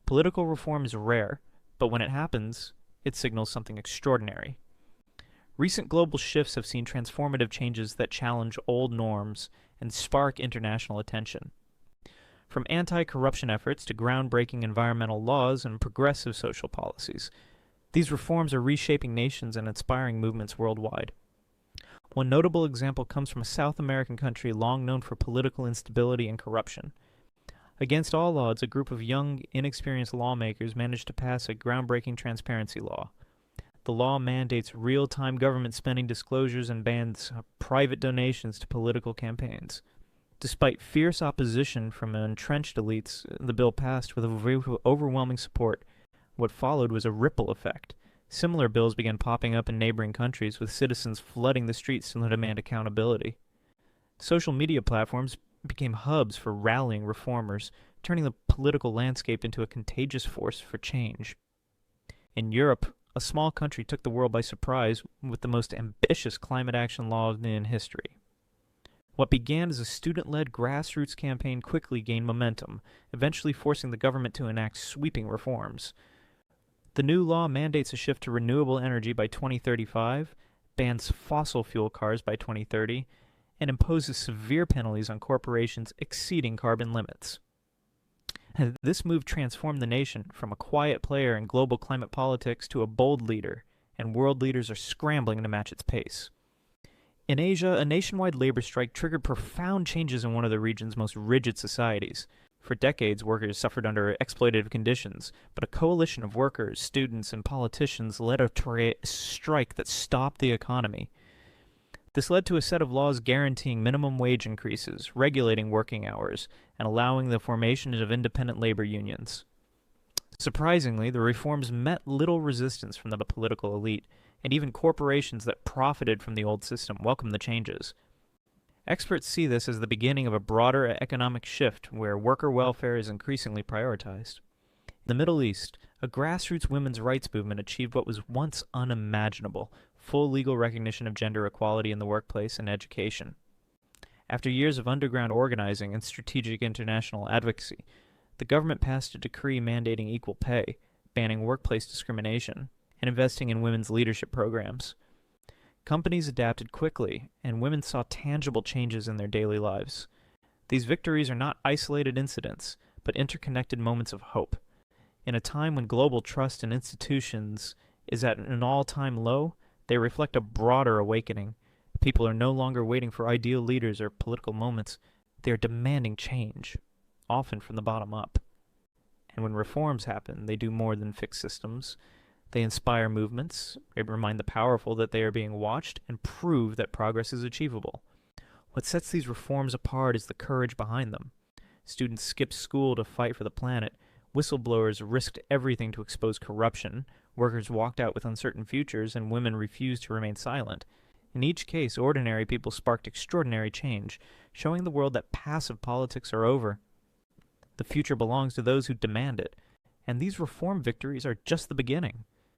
Political reform is rare, but when it happens, it signals something extraordinary. Recent global shifts have seen transformative changes that challenge old norms and spark international attention. From anti-corruption efforts to groundbreaking environmental laws and progressive social policies, these reforms are reshaping nations and inspiring movements worldwide. One notable example comes from a South American country long known for political instability and corruption. Against all odds, a group of young, inexperienced lawmakers managed to pass a groundbreaking transparency law. The law mandates real-time government spending disclosures and bans private donations to political campaigns. Despite fierce opposition from entrenched elites, the bill passed with overwhelming support. What followed was a ripple effect. Similar bills began popping up in neighboring countries, with citizens flooding the streets to demand accountability. Social media platforms became hubs for rallying reformers, turning the political landscape into a contagious force for change. In Europe, a small country took the world by surprise with the most ambitious climate action law in history. What began as a student-led grassroots campaign quickly gained momentum, eventually forcing the government to enact sweeping reforms. The new law mandates a shift to renewable energy by 2035, bans fossil fuel cars by 2030, and imposes severe penalties on corporations exceeding carbon limits. This move transformed the nation from a quiet player in global climate politics to a bold leader, and world leaders are scrambling to match its pace. In Asia, a nationwide labor strike triggered profound changes in one of the region's most rigid societies. For decades, workers suffered under exploitative conditions, but a coalition of workers, students, and politicians led a strike that stopped the economy. This led to a set of laws guaranteeing minimum wage increases, regulating working hours, and allowing the formation of independent labor unions. Surprisingly, the reforms met little resistance from the political elite, and even corporations that profited from the old system welcomed the changes. Experts see this as the beginning of a broader economic shift where worker welfare is increasingly prioritized. In the Middle East, a grassroots women's rights movement achieved what was once unimaginable: full legal recognition of gender equality in the workplace and education. After years of underground organizing and strategic international advocacy, the government passed a decree mandating equal pay, banning workplace discrimination, and investing in women's leadership programs. Companies adapted quickly, and women saw tangible changes in their daily lives. These victories are not isolated incidents, but interconnected moments of hope. In a time when global trust in institutions is at an all-time low, they reflect a broader awakening. People are no longer waiting for ideal leaders or political moments. They are demanding change, often from the bottom up. And when reforms happen, they do more than fix systems. They inspire movements, they remind the powerful that they are being watched, and prove that progress is achievable. What sets these reforms apart is the courage behind them. Students skipped school to fight for the planet. Whistleblowers risked everything to expose corruption. Workers walked out with uncertain futures, and women refused to remain silent. In each case, ordinary people sparked extraordinary change, showing the world that passive politics are over. The future belongs to those who demand it, and these reform victories are just the beginning.